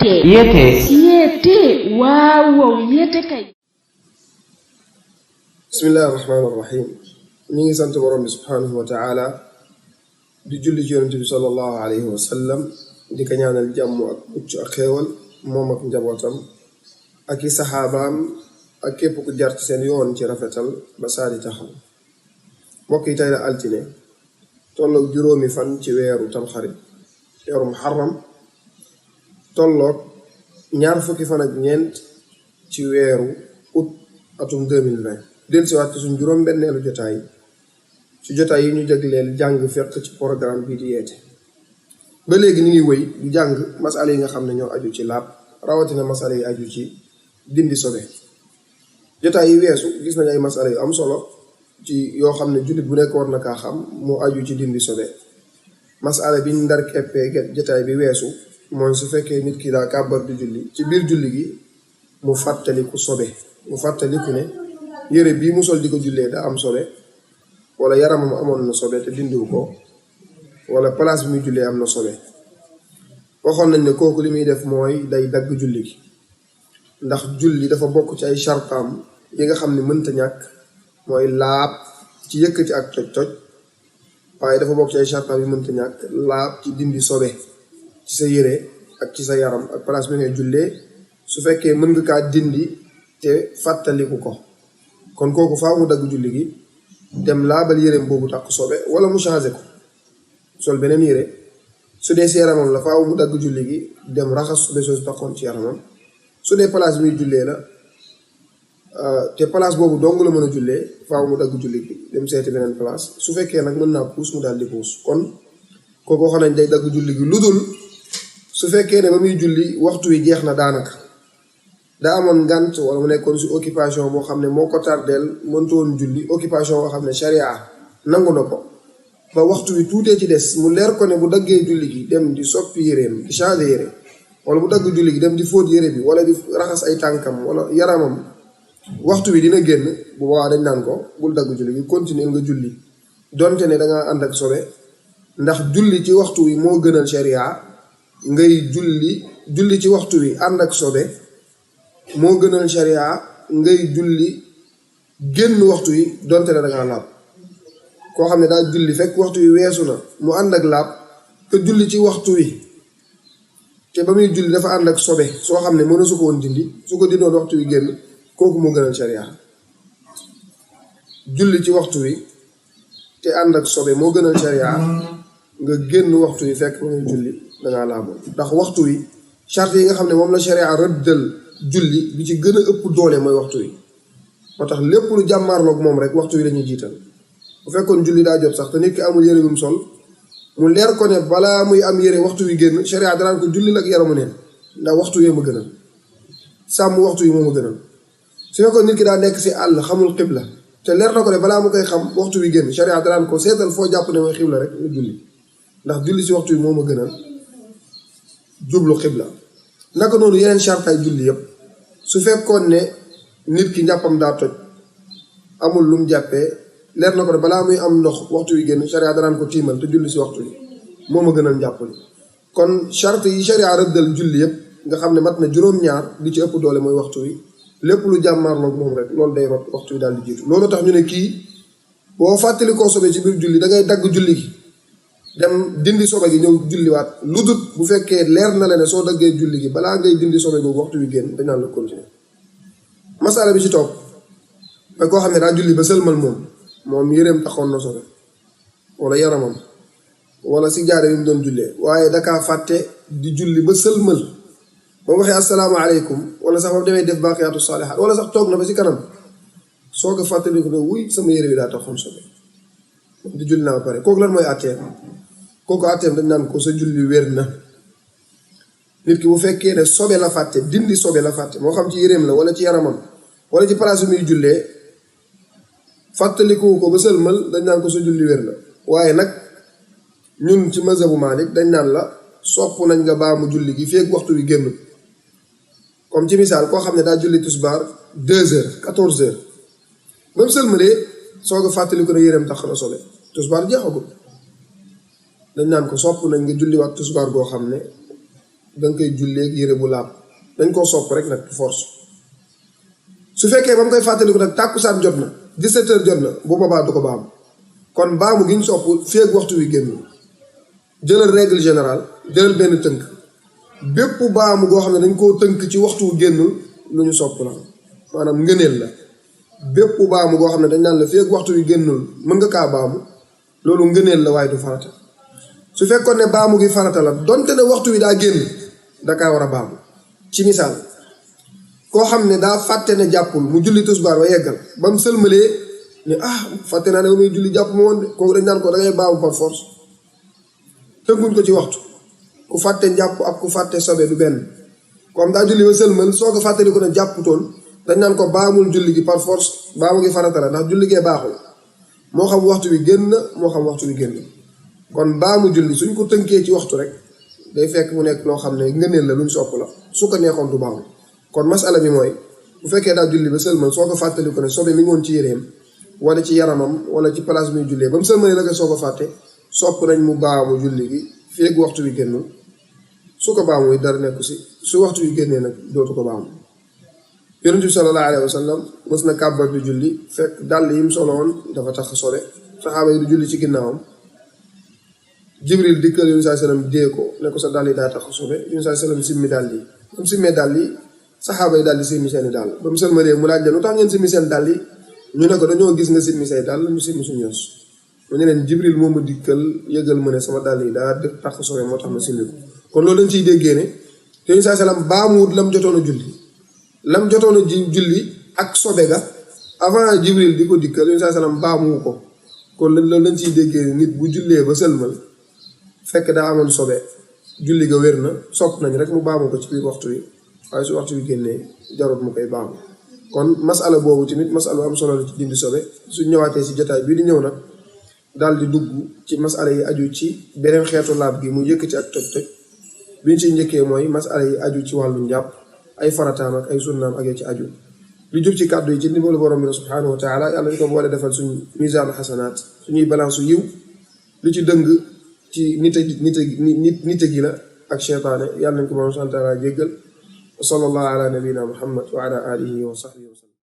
Yete waaw yete kay. bismillahi rahmaani rahim ñu ngi sant borom bi subhanahu wa taala di julli ci yonent bi sallallahu alayhi wa sallam di ko ñaanal jàmm ak mucc ak xéewal moom ak njabootam ak i saxaabaam ak képp ku jar ci seen yoon ci rafetal ba saadi taxaw. mbokk yi tey la altine tolloog juróomi fan ci weeru tamxarit weeru muharram tolloog ñaar fukki fan ak ñeent ci weeru août atum 2020 dellusiwaat ci suñ juróom benneelu jotaay ci jotaay yi ñu jagleel jàng fiqh ci programme bii di yeete. ba léegi ñu ngi wëy di jàng masala yi nga xam ne ñoo aju ci laab rawatina masala yi aju ci dindi sobe. jotaay yi weesu gis nañ ay masala yu am solo ci yoo xam ne jullit bu nekk war na kaa xam mu aju ci dindi sobe. masala bi ñu ndar keppee jotaay bi weesu mooy su fekkee nit ki daa kàbbar di julli ci biir julli gi mu fàttaliku sobe, mu fàttaliku ne yére bii mu sol di ko jullee daa am sobe, wala yaramam amoon na sobe te dindiwu ko, wala place bi muy jullee am na sobe. waxoon nañ ne kooku li muy def mooy day dagg julli gi, ndax julli dafa bokk ci ay chartaam yi nga xam ne mënta ñàkk mooy laab ci yëkkati ak toj-toj, waaye dafa bokk ci ay chartaam yi mënta ñàkk laab ci dindi sobe ci sa yére ak ci sa yaram ak place bi ngay jullee. su fekkee mën nga kaa dindi te fàttaliku ko, kon kooku faaw mu dagg julli gi dem laabal yéreem boobu takk sobe, wala mu changé ko sol beneen yére. su dee si yaramam la faaw mu dagg julli gi dem raxas sobe soosu takkoon ci yaramam. su dee place bi muy jullee la te place boobu dong la mën a jullee, faaw mu dagg julli gi dem seeti beneen place. su fekkee nag mën naa puus mu daal di puus. kon kooku waxoon nañ day dagg julli gi lu dul su fekkee ne ba muy julli waxtu wi jeex na, daanaka daa amoon ngant wala mu nekkoon si occupation boo xam ne moo ko tardeel mënta woon julli, occupation boo xam ne sharia nangu na ko ba waxtu wi tuutee ci des, mu leer ko ne bu daggee julli gi dem di soppi yéreem di changer yére, wala bu dagg julli gi dem di fóot yére bi wala di raxas ay tànkam wala yaramam, waxtu wi dina génn. bu boobaa dañ naan ko bul dagg julli gi, continuer nga julli donte ne dangaa ànd ak sobe, ndax julli ci waxtu wi moo gënal sharia ngay julli ci waxtu wi ànd ak sobe, moo gënal sharia ngay julli génn waxtu wi donte ne dangaa laab. koo xam ne daal julli fekk waxtu wi weesu na mu ànd ak laab te julli ci waxtu wi te ba muy julli dafa ànd ak sobe soo xam ne mënu su ko woon dindi, su ko dindoon waxtu wi génn, kooku moo gënal sharia. julli ci waxtu wi te ànd ak sobe moo gënal sharia nga génn waxtu wi fekk ba ngay julli dangaa laaboon, ndax waxtu wi charte yi nga xam ne moom la sharia rëddal julli bi ci gën a ëpp doole mooy waxtu wi. moo tax lépp lu jàmmaarloog moom rek waxtu wi lañuy jiital. bu fekkoon julli daa jot sax te nit ki amul yére bi mu sol, mu leer ko ne balaa muy am yére waxtu wi génn, sharia danaan ko julli ak yaramu neen, ndax waxtu wi ma gënal, sàmm waxtu wi moo ma gënal. su fekkoon nit ki daa nekk si àll xamul xibla te leer na ko ne balaa mu koy xam waxtu wi génn, sharia danaan ko seetal foo jàpp ne mooy xibla rek nga julli, ndax julli si waxtu wi moo ma gënal jublu xibla. naka noonu yeneen chartaay julli yëpp, su fekkoon ne nit ki njàppam daa toj amul lu mu jàppee, leer na ko ne balaa muy am ndox waxtu wi génn, sharia danaan ko tiimal te julli si waxtu wi moo ma gënal njàpp li. kon charte yi sharia rëddal julli yëpp nga xam ne mat na juróom-ñaar, li ci ëpp doole mooy waxtu wi. lépp lu jàmmaarloog moom rek loolu day rot, waxtu wi daal di jiitu. loolu tax ñu ne kii boo fàttali koo sobe ci biir julli da ngay dagg julli gi dem dindi sobe gi ñëw julliwaat, lu dut bu fekkee leer na la ne soo daggee julli gi balaa ngay dindi sobe googu waxtu wi génn, dañ naan la continuer. masala bi ci topp mooy koo xam ne daa julli ba sëlmal, moom yéreem taxoon na sobe wala yaramam wala si jaare bi mu doon jullee, waaye dakaa fàtte di julli ba sëlmal, ba mu waxee asalaamaaleykum wala sax ba mu demee def baaqiyaatu saalihaat wala sax toog na ba si kanam soo ko fàttali ko ne wuy sama yére bi daa taxoon sobe di julli naa ba pare. kooku lan mooy àtteem? kooku àtteem dañ naan ko sa julli wér na. nit ki bu fekkee ne sobe la fàtte, dindi sobe la fàtte, moo xam ci yéreem la wala ci yaramam wala ci place bi muy jullee, fàttaliku ko ba sëlmal, dañ naan ko sa julli wér na. waaye nag ñun ci mazhabu Maalik dañ naan la sopp nañ nga baamu julli gi feek waxtu wi génn. comme ci misaal koo xam ne daa julli tisbaar 2h 14h ba mu sëlmalee soo ko fàttaliku ne yéreem tax na sobe, tisbaar jeexagul, dañ naan ko sopp nañ nga julliwaat tisbaar goo xam ne danga koy julleeg yére bu laab dañ koo sopp rek nag force. su fekkee ba mu koy fàttaliku nag tàkkusaan jot na 17 heures jot na bu boobaa du ko baamu kon baamu gi ñu sopp feeg waxtu wi génn. jëlal règle générale jëlal benn tënk bépp baamu goo xam ne dañ koo tënk ci waxtu wu génnul lu ñu sopp la maanaam ngëneel la. bépp baamu goo xam ne dañ naan la feeg waxtu wi génnul mën nga kaa baamu loolu ngëneel la waaye du farata. su fekkoon ne baamu gi farata la donte ne waxtu wi daa génn da kaa war a baamu. ci misaal koo xam ne daa fàtte ne jàppul mu julli tisbaar ba yeggal ba mu sëlmalee ne fàtte naa ne ba muy julli jàpp ma woon de kooku dañ naan ko da ngay baamu par force tënkuñ ko ci waxtu. ku fàtte njàpp ak ku fàtte sobe du benn comme daa julli ba sëlmal soo ko fàttali ko ne jàpputoon dañ naan ko baamul julli gi par force baamu gi farata la ndax julli gee baaxul moo xam waxtu wi génn moo xam waxtu wi génn. kon baamu julli suñ ko tënkee ci waxtu rek day fekk mu nekk loo xam ne ngëneel la luñ sopp la su ko neexoon du baamu. kon masala bi mooy bu fekkee daa julli ba sëlmal soo ko fàttali ko ne sobe mi ngi woon ci yéreem wala ci yaramam wala ci place muy jullee ba mu sëlmalee la ko soo ko fàtte sopp nañ mu baamu julli gi feeg waxtu wi génnul. su ko baamu yi dara nekku si su waxtu wi génnee nag dootu ko baamu. Yonent bi sallallahu alayhi wa sallam mës na kàbbar di julli fekk dàll yi mu soloon dafa tax sobe saxaaba yi di julli ci ginnaawam. Jibril dikkal Yonent sallallahu alayhi wa sallam dee ko ne ko sa dàll yi daa tax sobe Yonent sallallahu alayhi wa sallam simmi dàll yi ba mu simmee dàll yi saxaaba yi daal di simmi seeni dàll ba mu sëlmalee mu laaj leen lu tax ngeen simmi seen dàll yi ñu ne ko dañoo gis nga simmi say dàll ñu simmi suñu yos mu ne leen Jibril moo ma dikkal yëgal ma ne sama dàll yi daa tax sobe moo tax ma simmi ko. kon loolu dañ ciy déggee ne Yonent sallallahu alayhi wa sallam baamuwut lam jotoon a julli lam jotoon a julli ak sobe ga avant Jibril di ko dikkal Yonent sallallahu alayhi wa sallam baamuwu ko. kon loolu dañ ciy déggee ne nit bu jullee ba sëlmal fekk daa amoon sobe julli ga wér na sopp nañ rek mu baamu ko ci biir waxtu wi waaye su waxtu wi génnee jarut mu koy baamu. kon masala boobu tamit masala am solo la ci dindi sobe su ñëwaatee si jotaay bii di ñëw nag daal di dugg ci masala yi aju ci beneen xeetu laab gi mu yëkkati ak toj-toj bi ñu ciy njëkkee mooy masala yi aju ci wàllu njàpp ay farataam ak ay sunnaam ak ci aju. lu jub ci kàddu yi ci ndimbalu borom bi subhanahu wa taala yàlla ñu ko boole defal suñu misaanu xasanaat suñuy balance yiw lu ci dëng ci nite gi la ak cheytaane yàlla nañ ko borom subhanahu wa taala jéggal wa sallallahu ala nabina muhammad wa ala alihi wa sahbihi wa sallam.